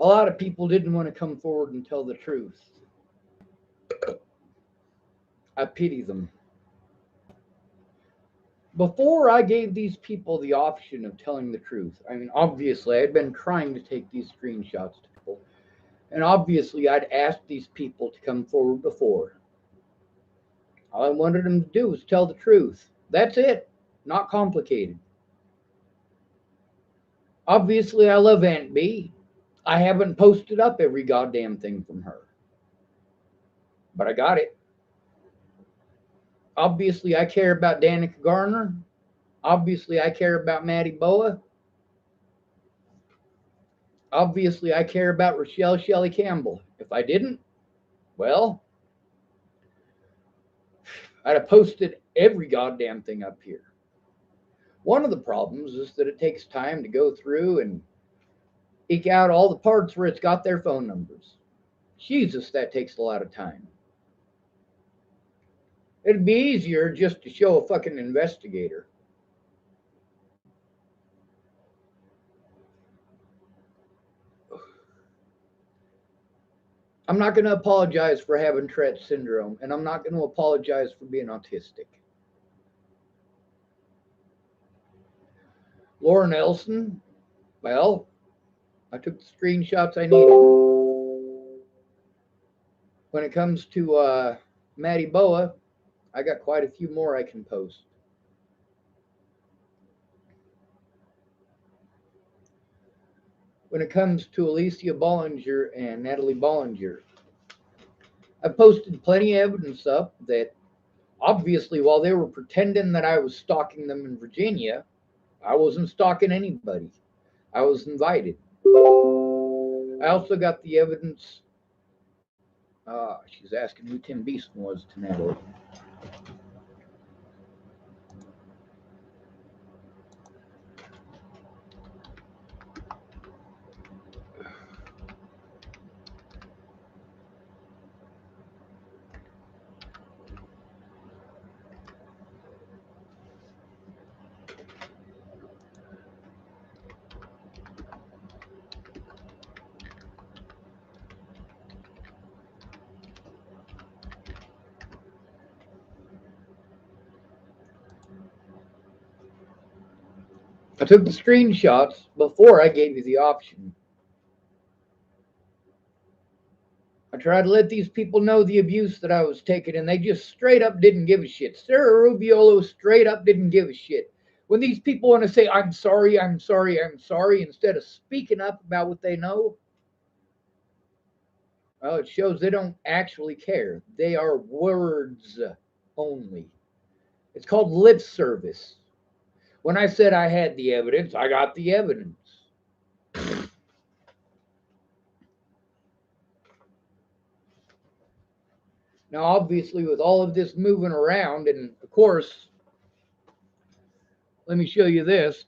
A lot of people didn't want to come forward and tell the truth. I pity them. Before I gave these people the option of telling the truth, I mean, obviously, I'd been trying to take these screenshots to people, and obviously, I'd asked these people to come forward before. All I wanted them to do was tell the truth. That's it. Not complicated. Obviously, I love Aunt B. I haven't posted up every goddamn thing from her, but I got it. Obviously, I care about Danica Garner. Obviously, I care about Maddie Boa. Obviously, I care about Rochelle Shelley Campbell. If I didn't, well, I'd have posted every goddamn thing up here. One of the problems is that it takes time to go through and eke out all the parts where it's got their phone numbers. Jesus, that takes a lot of time. It'd be easier just to show a fucking investigator. I'm not going to apologize for having Tourette's syndrome, and I'm not going to apologize for being autistic. Laura Nelson, well, I took the screenshots I needed. When it comes to Maddie Boa, I got quite a few more I can post. When it comes to Alicia Bollinger and Natalie Bollinger, I posted plenty of evidence up that obviously while they were pretending that I was stalking them in Virginia, I wasn't stalking anybody. I was invited. I also got the evidence. She's asking who Tim Beeson was to Natalie. I took the screenshots before I gave you the option. I tried to let these people know the abuse that I was taking, and they just straight up didn't give a shit. Sarah Rubiolo straight up didn't give a shit. When these people want to say, I'm sorry, I'm sorry, I'm sorry, instead of speaking up about what they know, well, it shows they don't actually care. They are words only. It's called lip service. When I said I had the evidence, I got the evidence. Now, obviously, with all of this moving around, and of course, let me show you this.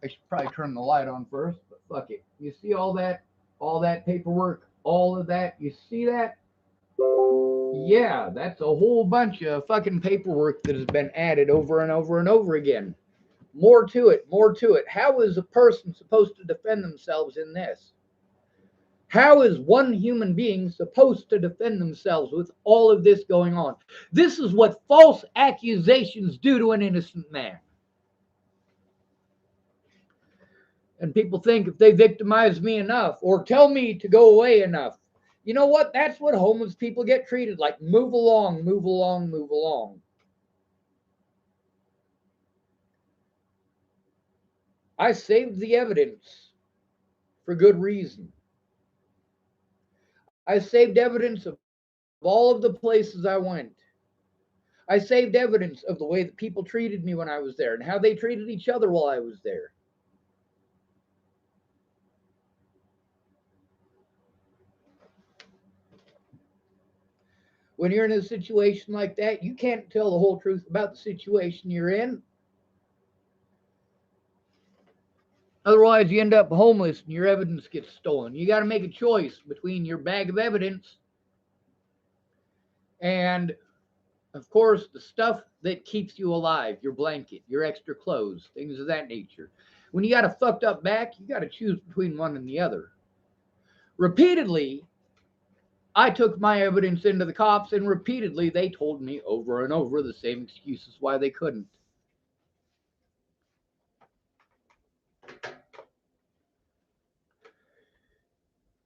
I should probably turn the light on first, but fuck it. You see all that paperwork, all of that? You see that? Yeah, that's a whole bunch of fucking paperwork that has been added over and over and over again. More to it, more to it. How is a person supposed to defend themselves in this? How is one human being supposed to defend themselves with all of this going on? This is what false accusations do to an innocent man. And people think if they victimize me enough or tell me to go away enough, you know what? That's what homeless people get treated like. Move along, move along, move along. I saved the evidence for good reason. I saved evidence of all of the places I went. I saved evidence of the way that people treated me when I was there and how they treated each other while I was there. When you're in a situation like that, you can't tell the whole truth about the situation you're in. Otherwise, you end up homeless and your evidence gets stolen. You got to make a choice between your bag of evidence and, of course, the stuff that keeps you alive, your blanket, your extra clothes, things of that nature. When you got a fucked up back, you got to choose between one and the other. Repeatedly, I took my evidence into the cops, and repeatedly they told me over and over the same excuses why they couldn't.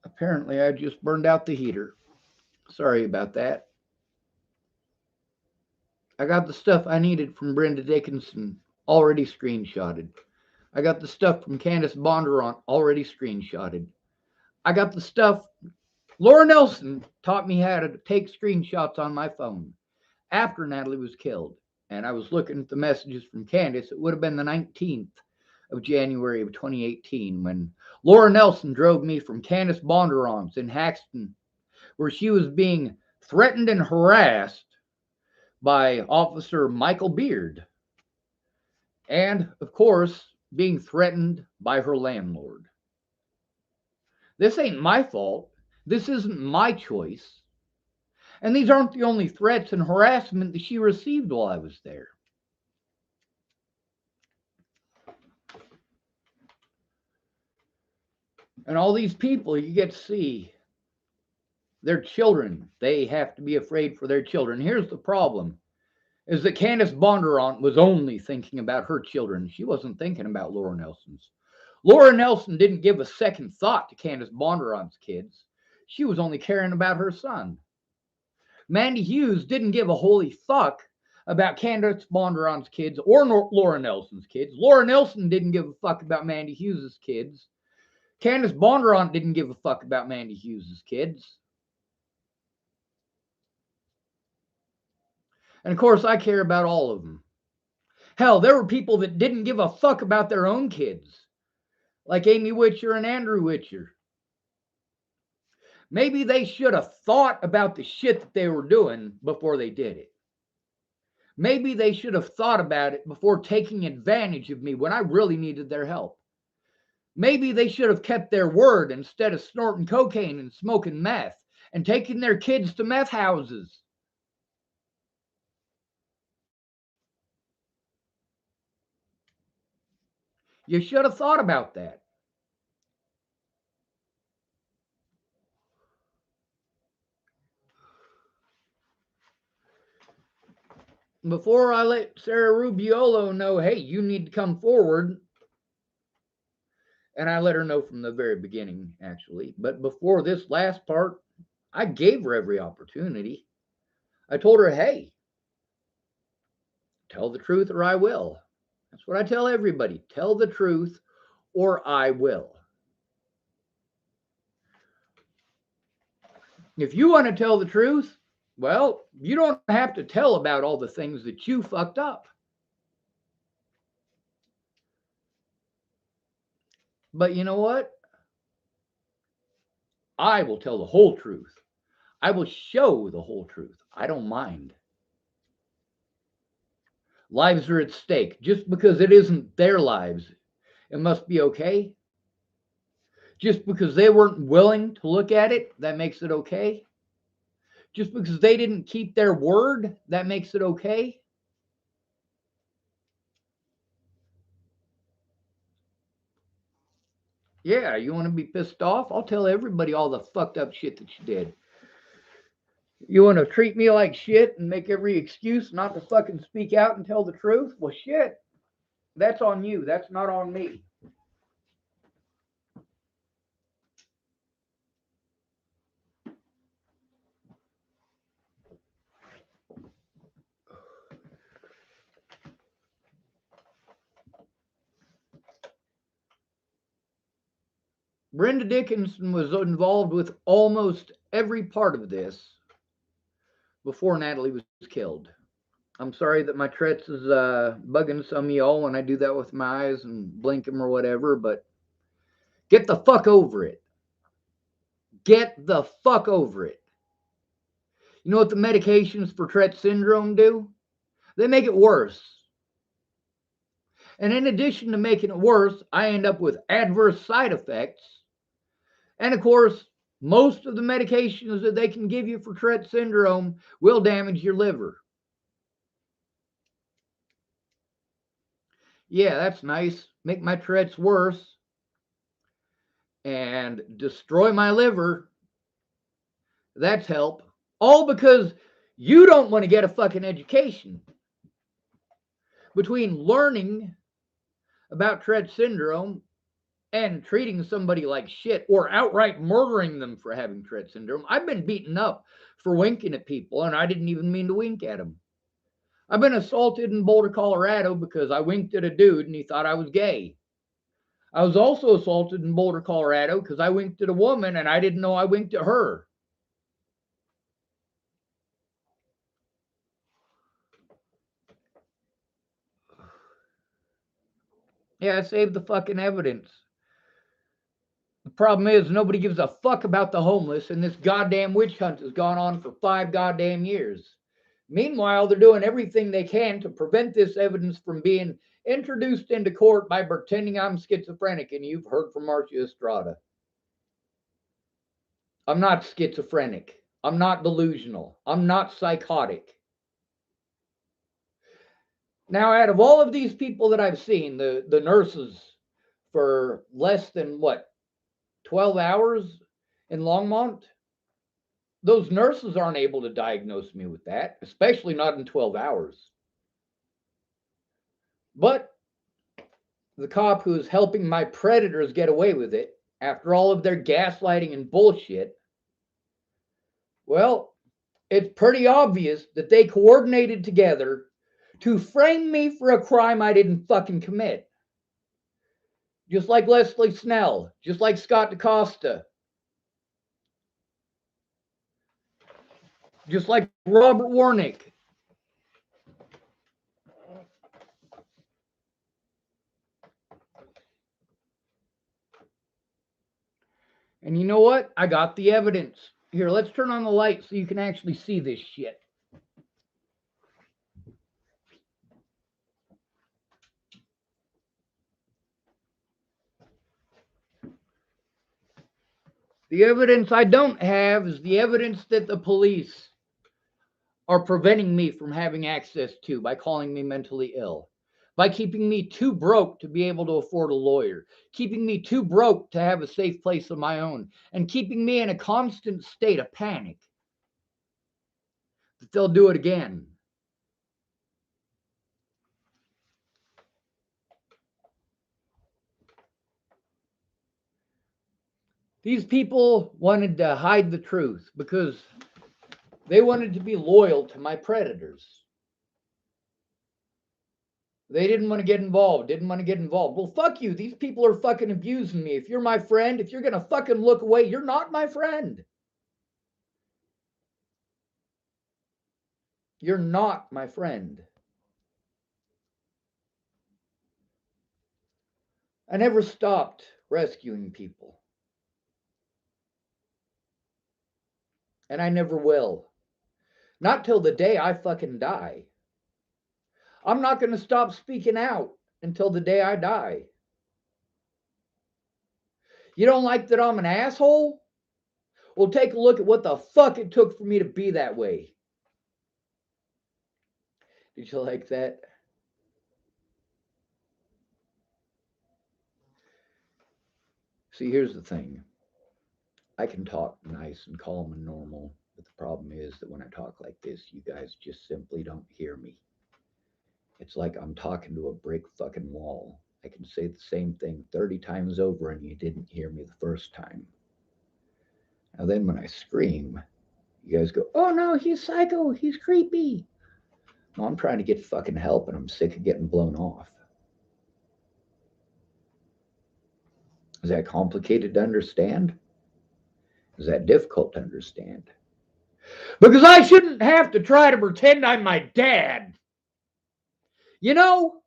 Apparently, I just burned out the heater. Sorry about that. I got the stuff I needed from Brenda Dickinson already screenshotted. I got the stuff from Candace Bondurant already screenshotted. I got the stuff Laura Nelson taught me how to take screenshots on my phone after Natalie was killed. And I was looking at the messages from Candace. It would have been the 19th of January of 2018 when Laura Nelson drove me from Candace Bondurant's in Haxton, where she was being threatened and harassed by Officer Michael Beard. And, of course, being threatened by her landlord. This ain't my fault. This isn't my choice. And these aren't the only threats and harassment that she received while I was there. And all these people you get to see, their children, they have to be afraid for their children. Here's the problem, is that Candace Bondurant was only thinking about her children. She wasn't thinking about Laura Nelson's. Laura Nelson didn't give a second thought to Candace Bondurant's kids. She was only caring about her son. Mandy Hughes didn't give a holy fuck about Candace Bondurant's kids or Laura Nelson's kids. Laura Nelson didn't give a fuck about Mandy Hughes' kids. Candace Bondurant didn't give a fuck about Mandy Hughes' kids. And of course, I care about all of them. Hell, there were people that didn't give a fuck about their own kids, like Amy Witcher and Andrew Witcher. Maybe they should have thought about the shit that they were doing before they did it. Maybe they should have thought about it before taking advantage of me when I really needed their help. Maybe they should have kept their word instead of snorting cocaine and smoking meth and taking their kids to meth houses. You should have thought about that. Before I let Sarah Rubiolo know, hey, you need to come forward, and I let her know from the very beginning, actually. But before this last part, I gave her every opportunity. I told her, hey, tell the truth or I will. That's what I tell everybody. Tell the truth or I will. If you want to tell the truth, well, you don't have to tell about all the things that you fucked up. But you know what? I will tell the whole truth. I will show the whole truth. I don't mind. Lives are at stake. Just because it isn't their lives, it must be okay. Just because they weren't willing to look at it, that makes it okay. Just because they didn't keep their word, that makes it okay. Yeah, you want to be pissed off? I'll tell everybody all the fucked up shit that you did. You want to treat me like shit and make every excuse not to fucking speak out and tell the truth? Well, shit. That's on you. That's not on me. Brenda Dickinson was involved with almost every part of this before Natalie was killed. I'm sorry that my Tourette's is bugging some of y'all when I do that with my eyes and blink them or whatever, but get the fuck over it. Get the fuck over it. You know what the medications for Tourette syndrome do? They make it worse. And in addition to making it worse, I end up with adverse side effects. And of course, most of the medications that they can give you for Tourette syndrome will damage your liver. Yeah, that's nice. Make my Tourette's worse and destroy my liver. That's help. All because you don't want to get a fucking education. Between learning about Tourette's syndrome and treating somebody like shit or outright murdering them for having Tourette's syndrome, I've been beaten up for winking at people and I didn't even mean to wink at them. I've been assaulted in Boulder, Colorado because I winked at a dude and he thought I was gay. I was also assaulted in Boulder, Colorado because I winked at a woman and I didn't know I winked at her. Yeah, I saved the fucking evidence. The problem is nobody gives a fuck about the homeless, and this goddamn witch hunt has gone on for 5 goddamn years. Meanwhile, they're doing everything they can to prevent this evidence from being introduced into court by pretending I'm schizophrenic, and you've heard from Marcia Estrada. I'm not schizophrenic. I'm not delusional. I'm not psychotic. Now, out of all of these people that I've seen, the nurses for less than what, 12 hours in Longmont, those nurses aren't able to diagnose me with that, especially not in 12 hours. But the cop who's helping my predators get away with it, after all of their gaslighting and bullshit, well, it's pretty obvious that they coordinated together to frame me for a crime I didn't fucking commit. Just like Leslie Snell, just like Scott DaCosta, just like Robert Warnick. And you know what? I got the evidence. Here, let's turn on the light so you can actually see this shit. The evidence I don't have is the evidence that the police are preventing me from having access to by calling me mentally ill, by keeping me too broke to be able to afford a lawyer, keeping me too broke to have a safe place of my own, and keeping me in a constant state of panic that they'll do it again. These people wanted to hide the truth because they wanted to be loyal to my predators. They didn't want to get involved, didn't want to get involved. Well, fuck you. These people are fucking abusing me. If you're my friend, if you're going to fucking look away, you're not my friend. You're not my friend. I never stopped rescuing people. And I never will. Not till the day I fucking die. I'm not going to stop speaking out until the day I die. You don't like that I'm an asshole? Well, take a look at what the fuck it took for me to be that way. Did you like that? See, here's the thing. I can talk nice and calm and normal, but the problem is that when I talk like this, you guys just simply don't hear me. It's like I'm talking to a brick fucking wall. I can say the same thing 30 times over and you didn't hear me the first time. Now, then when I scream, you guys go, oh no, he's psycho, he's creepy. No, I'm trying to get fucking help and I'm sick of getting blown off. Is that complicated to understand? Is that difficult to understand? Because I shouldn't have to try to pretend I'm my dad. You know,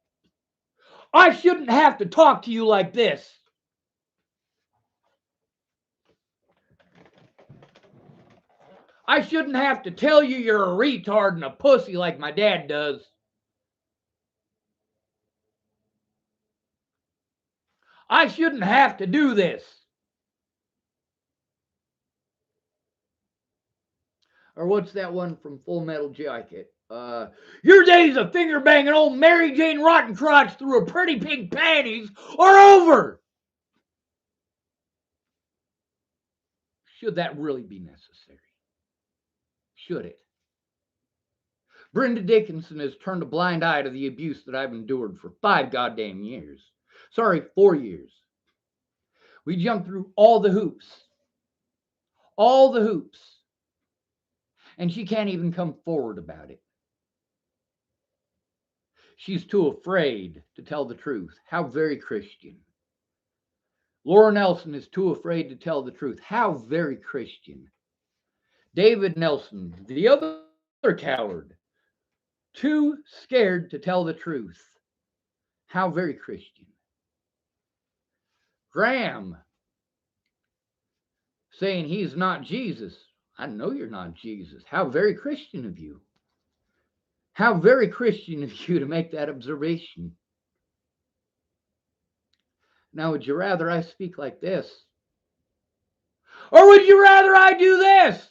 I shouldn't have to talk to you like this. I shouldn't have to tell you you're a retard and a pussy like my dad does. I shouldn't have to do this. Or what's that one from Full Metal Jacket? Your days of finger banging old Mary Jane Rottencrotch through her pretty pink panties are over. Should that really be necessary? Should it? Brenda Dickinson has turned a blind eye to the abuse that I've endured for 5 goddamn years. Sorry, 4 years. We jumped through all the hoops. All the hoops. And she can't even come forward about it. She's too afraid to tell the truth. How very Christian. Laura Nelson is too afraid to tell the truth. How very Christian. David Nelson, the other coward, too scared to tell the truth. How very Christian. Graham, saying he's not Jesus. I know you're not Jesus. How very Christian of you. How very Christian of you to make that observation. Now, would you rather I speak like this? Or would you rather I do this?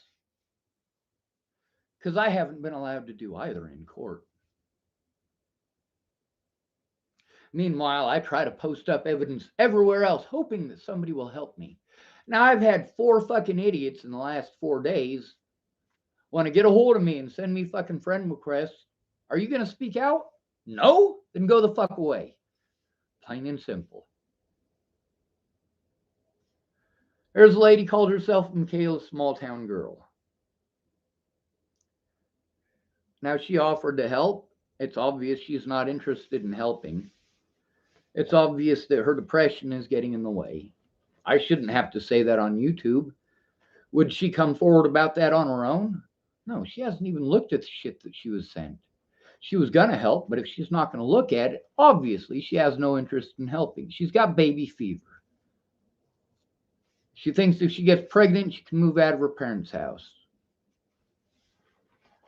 Because I haven't been allowed to do either in court. Meanwhile, I try to post up evidence everywhere else, hoping that somebody will help me. Now, I've had 4 fucking idiots in the last 4 days want to get a hold of me and send me fucking friend requests. Are you going to speak out? No? Then go the fuck away. Plain and simple. There's a lady called herself Michaela Small Town Girl. Now, she offered to help. It's obvious she's not interested in helping. It's obvious that her depression is getting in the way. I shouldn't have to say that on YouTube. Would she come forward about that on her own? No, she hasn't even looked at the shit that she was sent. She was going to help, but if she's not going to look at it, obviously she has no interest in helping. She's got baby fever. She thinks if she gets pregnant, she can move out of her parents' house.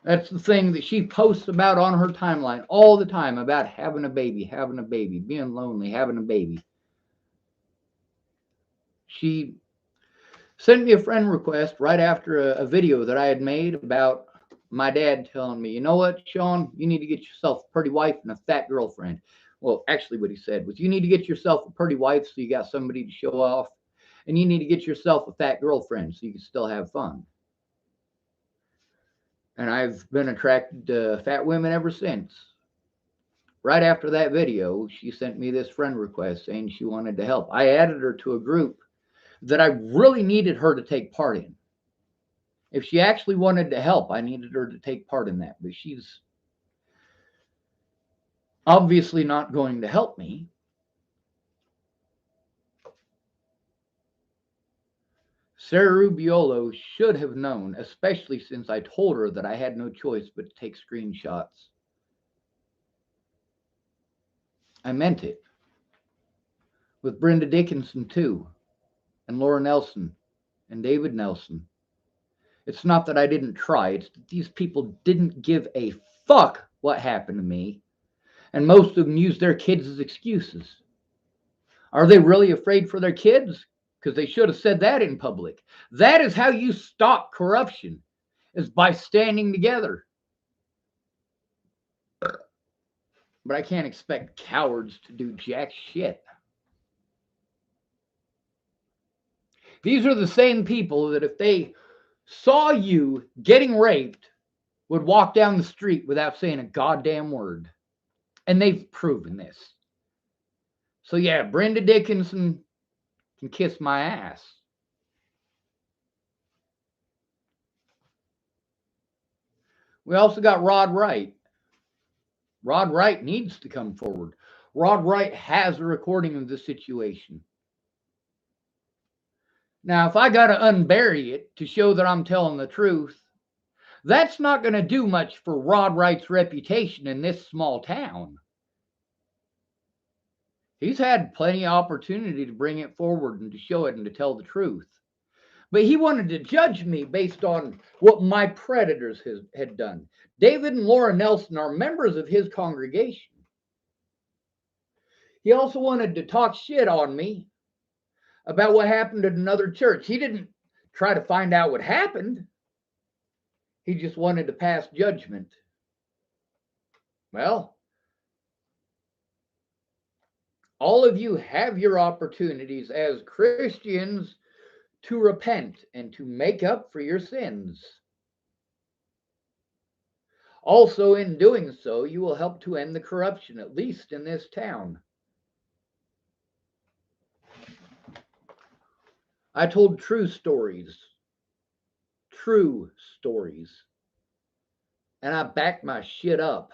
That's the thing that she posts about on her timeline all the time, about having a baby, being lonely, having a baby. She sent me a friend request right after a video that I had made about my dad telling me, you know what, Sean, you need to get yourself a pretty wife and a fat girlfriend. Well, actually what he said was, you need to get yourself a pretty wife so you got somebody to show off, and you need to get yourself a fat girlfriend so you can still have fun. And I've been attracted to fat women ever since. Right after that video, she sent me this friend request saying she wanted to help. I added her to a group that I really needed her to take part in. If she actually wanted to help, I needed her to take part in that. But she's obviously not going to help me. Sarah Rubiolo should have known, especially since I told her that I had no choice but to take screenshots. I meant it. With Brenda Dickinson, too, and Laura Nelson, and David Nelson. It's not that I didn't try, it's that these people didn't give a fuck what happened to me, and most of them used their kids as excuses. Are they really afraid for their kids? Because they should have said that in public. That is how you stop corruption, is by standing together. But I can't expect cowards to do jack shit. These are the same people that if they saw you getting raped would walk down the street without saying a goddamn word. And they've proven this. So yeah, Brenda Dickinson can kiss my ass. We also got Rod Wright. Rod Wright needs to come forward. Rod Wright has a recording of the situation. Now, if I got to unbury it to show that I'm telling the truth, that's not going to do much for Rod Wright's reputation in this small town. He's had plenty of opportunity to bring it forward and to show it and to tell the truth. But he wanted to judge me based on what my predators had done. David and Laura Nelson are members of his congregation. He also wanted to talk shit on me about what happened at another church. He didn't try to find out what happened. He just wanted to pass judgment. Well, all of you have your opportunities as Christians to repent and to make up for your sins. Also, in doing so, you will help to end the corruption, at least in this town. I told true stories, and I backed my shit up.